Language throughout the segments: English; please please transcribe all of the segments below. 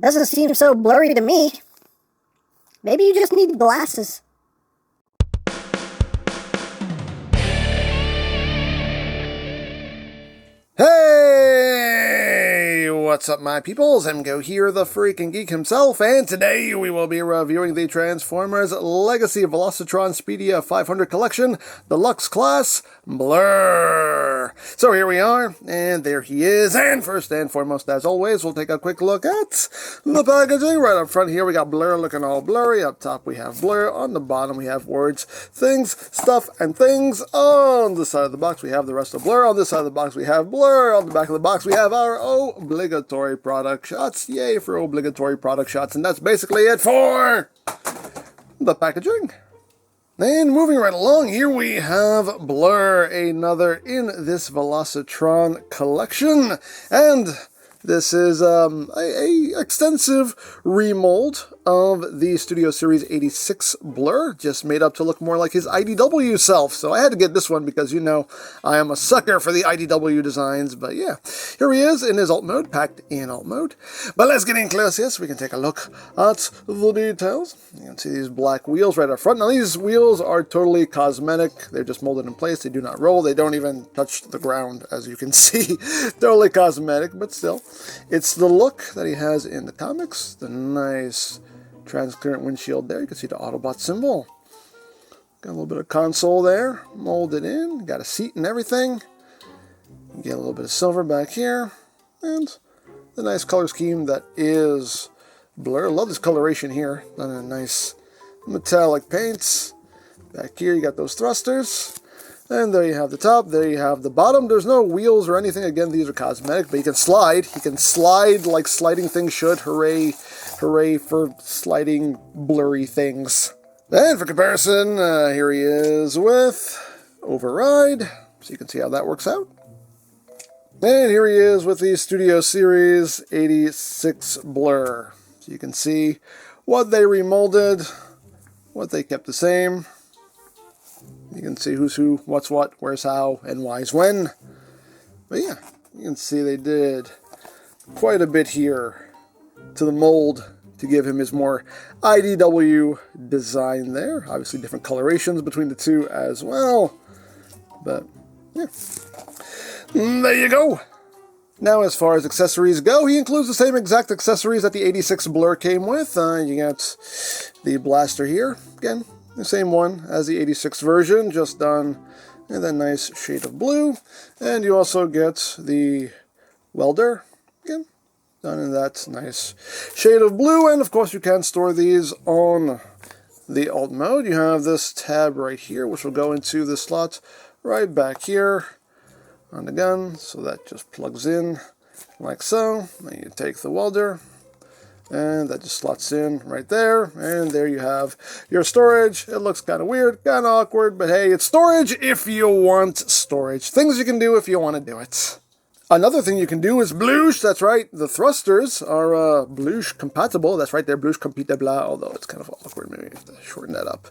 Doesn't seem so blurry to me. Maybe you just need glasses. Hey! What's up, my peoples? EmGo here, the freaking geek himself, and today we will be reviewing the Transformers Legacy Velocitron Speedia 500 Collection, Deluxe Class, BLURR. So here we are, and there he is, and first and foremost, as always, we'll take a quick look at the packaging. Right up front here, we got BLURR looking all blurry. Up top, we have BLURR. On the bottom, we have words, things, stuff, and things. On the side of the box, we have the rest of BLURR. On this side of the box, we have BLURR. On the back of the box, we have our obligatory product shots. Yay for obligatory product shots, and that's basically it for the packaging. And moving right along, here we have BLURR, another in this Velocitron collection, and this is a extensive remold of the Studio Series 86 BLURR, just made up to look more like his IDW self. So I had to get this one because, you know, I am a sucker for the IDW designs. But yeah, here he is in his alt mode, packed in alt mode. But let's get in close, yes, we can take a look at the details. You can see these black wheels right up front. Now these wheels are totally cosmetic. They're just molded in place. They do not roll. They don't even touch the ground, as you can see. Totally cosmetic, but still. It's the look that he has in the comics. The nice transparent windshield there. You can see the Autobot symbol. Got a little bit of console there, molded in. Got a seat and everything. You get a little bit of silver back here. And the nice color scheme that is BLURR. Love this coloration here. Done in a nice metallic paints. Back here you got those thrusters. And there you have the top, there you have the bottom. There's no wheels or anything. Again, these are cosmetic, but you can slide. He can slide like sliding things should. Hooray, hooray for sliding blurry things. And for comparison, here he is with Override. So you can see how that works out. And here he is with the Studio Series 86 BLURR. So you can see what they remolded, what they kept the same. You can see who's who, what's what, where's how, and why's when. But yeah, you can see they did quite a bit here to the mold to give him his more IDW design there. Obviously different colorations between the two as well. But yeah, there you go. Now as far as accessories go, he includes the same exact accessories that the 86 BLURR came with. You got the blaster here, again. The same one as the 86 version, just done in that nice shade of blue. And you also get the welder, again, done in that nice shade of blue. And of course you can store these on the alt mode. You have this tab right here, which will go into the slot right back here on the gun. So that just plugs in like so. Then you take the welder, and that just slots in right there, and there you have your storage. It looks kind of weird, kind of awkward, but hey, it's storage if you want storage. Things you can do if you want to do it. Another thing you can do is blush. That's right, the thrusters are blush compatible. That's right, they're blush compatible, although it's kind of awkward. Maybe I have to shorten that up.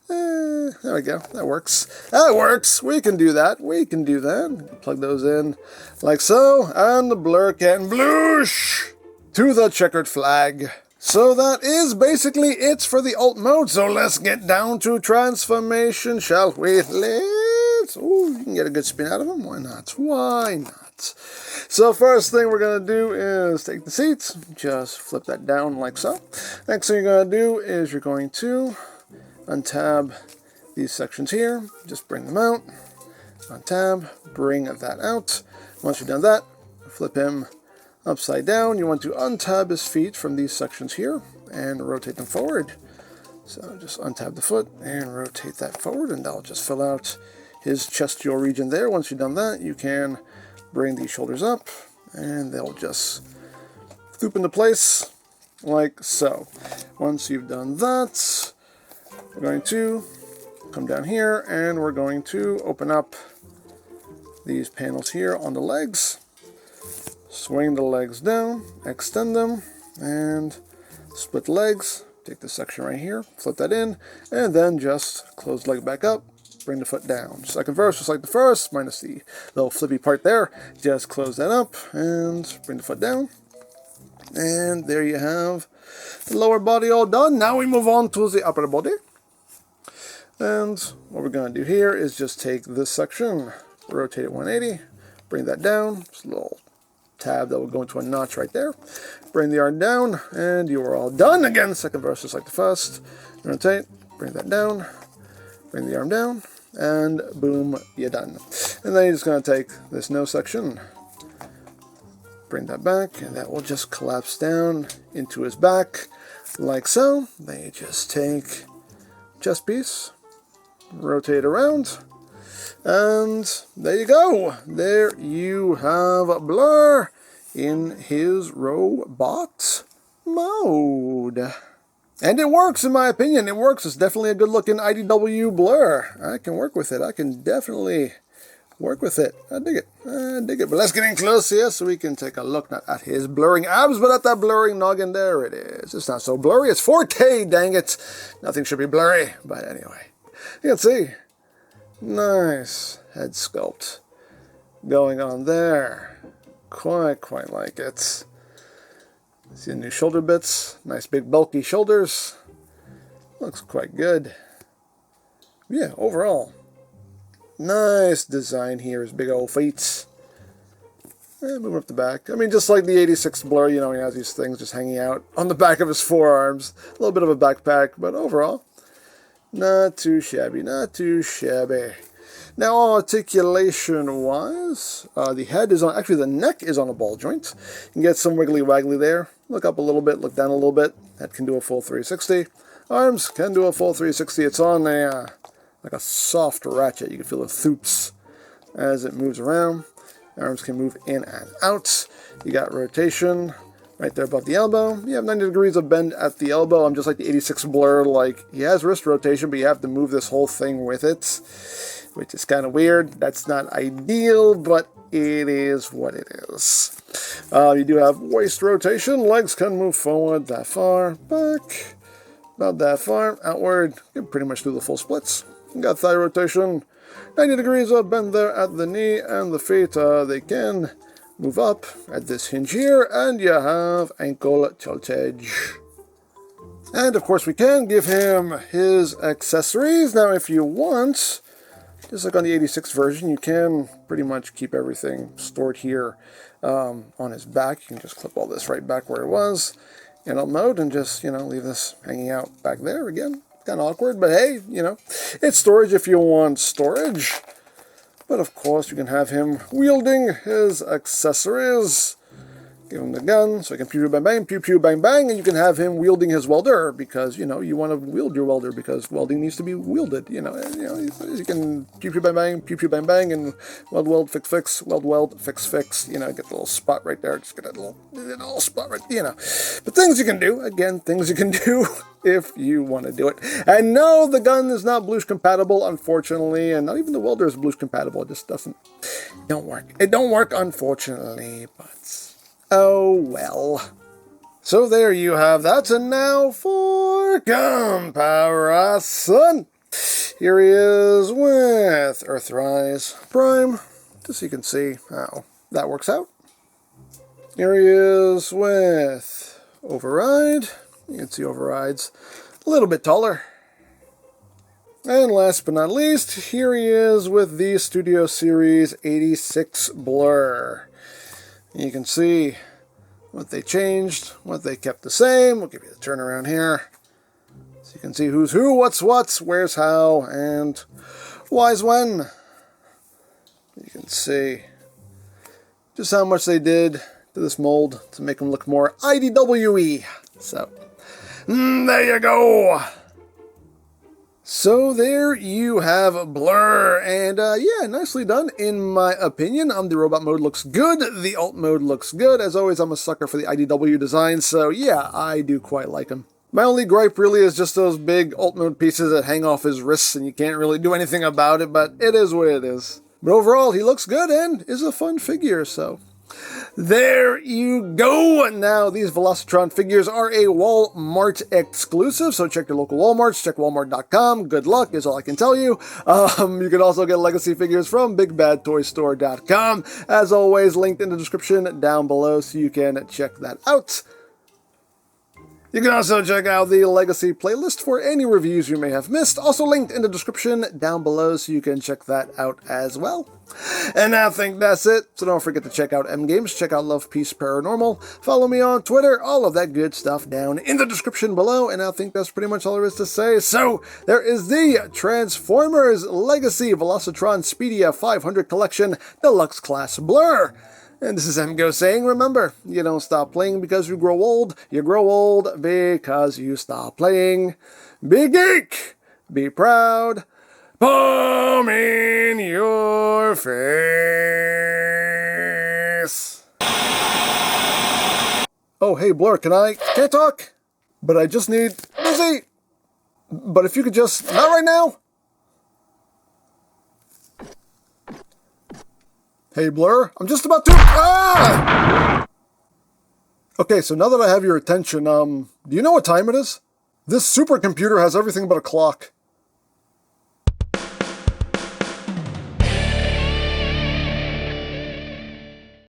There we go, that works. That works, we can do that, we can do that. Plug those in like so, and the BLURR can blush to the checkered flag. So that is basically it for the alt mode. So let's get down to transformation, shall we? Let's. Ooh, you can get a good spin out of them. Why not? Why not? So first thing we're going to do is take the seats. Just flip that down like so. Next thing you're going to do is you're going to untab these sections here. Just bring them out. Untab. Bring that out. Once you've done that, flip him upside down. You want to untab his feet from these sections here and rotate them forward. So just untab the foot and rotate that forward, and that'll just fill out his chestial region there. Once you've done that, you can bring these shoulders up and they'll just floop into place like so. Once you've done that, we're going to come down here and we're going to open up these panels here on the legs. Swing the legs down, extend them, and split the legs. Take this section right here, flip that in, and then just close the leg back up, bring the foot down. Second verse, just like the first, minus the little flippy part there. Just close that up, and bring the foot down. And there you have the lower body all done. Now we move on to the upper body. And what we're going to do here is just take this section, rotate it 180, bring that down. Just a little tab that will go into a notch right there. Bring the arm down, and you are all done. Again, second verse just like the first. Rotate, bring that down, bring the arm down, and boom, you're done. And then you're just going to take this nose section, bring that back, and that will just collapse down into his back, like so. Then you just take chest piece, rotate around, and there you go. There you have BLURR in his robot mode. And it works, in my opinion. It works. It's definitely a good-looking IDW BLURR. I can work with it. I can definitely work with it. I dig it. I dig it. But let's get in close here so we can take a look not at his blurring abs, but at that blurring noggin. There it is. It's not so blurry. It's 4K, dang it. Nothing should be blurry. But anyway, you can see. Nice head sculpt going on there. Quite like it. See the new shoulder bits. Nice big bulky shoulders. Looks quite good. Yeah, overall. Nice design here. His big old feet. And moving up the back. I mean, just like the 86 BLURR, you know, he has these things just hanging out on the back of his forearms. A little bit of a backpack, but overall, not too shabby, not too shabby. Now, articulation-wise, the head is on, actually the neck is on a ball joint. You can get some wiggly-waggly there. Look up a little bit, look down a little bit. Head can do a full 360. Arms can do a full 360. It's on a, like a soft ratchet. You can feel the thoops as it moves around. Arms can move in and out. You got rotation right there above the elbow. You have 90 degrees of bend at the elbow. I'm just like the 86 BLURR, like, he has wrist rotation, but you have to move this whole thing with it, which is kind of weird. That's not ideal, but it is what it is. You do have waist rotation. Legs can move forward that far, back, about that far, outward. You can pretty much do the full splits. You got thigh rotation. 90 degrees of bend there at the knee, and the feet, they can move up at this hinge here, and you have ankle tiltage. And of course we can give him his accessories. Now if you want, just like on the 86 version, you can pretty much keep everything stored here on his back. You can just clip all this right back where it was in alt mode and just, you know, leave this hanging out back there again. Kind of awkward, but hey, you know, it's storage if you want storage. But of course, you can have him wielding his accessories. Give him the gun, so he can pew pew bang bang, and you can have him wielding his welder, because, you know, you want to wield your welder, because welding needs to be wielded, you know, you can pew bang bang, and weld, fix, weld, fix, you know, get the little spot right there, just get that little spot right, you know. But things you can do, again, things you can do if you want to do it. And no, the gun is not Blush compatible, unfortunately, and not even the welder is Blush compatible. It just don't work. It don't work, unfortunately, but oh well. So there you have that, and now for comparison. Here he is with Earthrise Prime, just so you can see how that works out. Here he is with Override. You can see Override's a little bit taller. And last but not least, here he is with the Studio Series 86 BLURR. You can see what they changed, what they kept the same. We'll give you the turnaround here. So you can see who's who, what's what, where's how, and why's when. You can see just how much they did to this mold to make them look more IDW-y. So, there you go. So there you have BLURR, and yeah, nicely done in my opinion. The robot mode looks good, the alt mode looks good. As always, I'm a sucker for the IDW design, so yeah, I do quite like them. My only gripe really is just those big alt mode pieces that hang off his wrists, and you can't really do anything about it, but it is what it is. But overall, he looks good and is a fun figure, so there you go. Now, these Velocitron figures are a Walmart exclusive, so check your local Walmarts, check walmart.com. Good luck is all I can tell you. You can also get legacy figures from bigbadtoystore.com. As always, linked in the description down below, so you can check that out. You can also check out the Legacy playlist for any reviews you may have missed, also linked in the description down below, so you can check that out as well. And I think that's it, so don't forget to check out EmGo's, check out Love, Peace, Paranormal, follow me on Twitter, all of that good stuff down in the description below, and I think that's pretty much all there is to say. So, there is the Transformers Legacy Velocitron Speedia 500 Collection Deluxe Class Blur. And this is EmGo saying, remember, you don't stop playing because you grow old because you stop playing. Be geek, be proud, palm in your face. Oh, hey, Blur, can't talk? But I just need, busy. But if you could just, not right now. Hey, Blur, I'm just about to... Ah! Okay, so now that I have your attention, do you know what time it is? This supercomputer has everything but a clock.